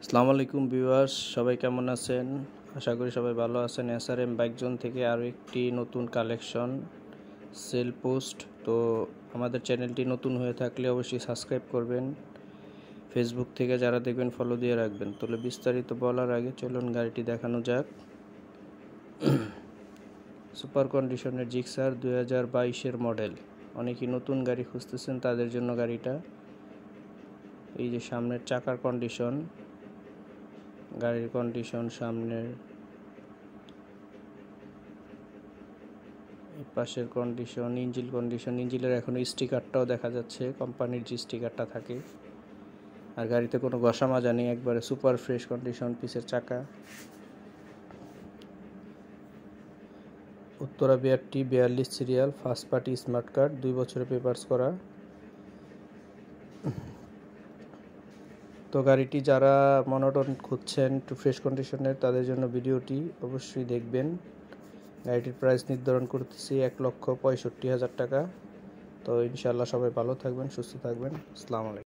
আসসালামু আলাইকুম ভিউয়ার্স, সবাই কেমন আছেন? আশা করি সবাই ভালো আছেন। এসআরএম বাইক জোন থেকে আরও একটি নতুন কালেকশন সেল পোস্ট। তো আমাদের চ্যানেলটি নতুন হয়ে থাকলে অবশ্যই সাবস্ক্রাইব করবেন। ফেসবুক থেকে যারা দেখবেন ফলো দিয়ে রাখবেন। তাহলে বিস্তারিত বলার আগে চলুন গাড়িটি দেখানো যাক। সুপার কন্ডিশনের জিক্সার 2022-এর মডেল। অনেকেই নতুন গাড়ি খুঁজতেছেন, তাদের জন্য গাড়িটা। এই যে সামনের চাকার কন্ডিশন, গাড়ির কন্ডিশন, সামনের পাশের কন্ডিশন, ইঞ্জিনের এখনো স্টিকারটাও দেখা যাচ্ছে, কোম্পানির যে স্টিকারটা থাকে। আর গাড়িতে কোনো ঘষা মাজা নেই, একবারে সুপার ফ্রেশ কন্ডিশন। পিছের চাকা Uttara BRT 42 serial, first party smart card, 2 বছরের পেপারস করা। তো গাড়িটি যারা মনোটন খুঁজছেন একটু ফ্রেশ কন্ডিশনের, তাদের জন্য ভিডিওটি অবশ্যই দেখবেন। গাড়িটির প্রাইস নির্ধারণ করতেছি 1,65,000 টাকা। তো ইনশাআল্লাহ সবাই ভালো থাকবেন, সুস্থ থাকবেন। আসসালামু আলাইকুম।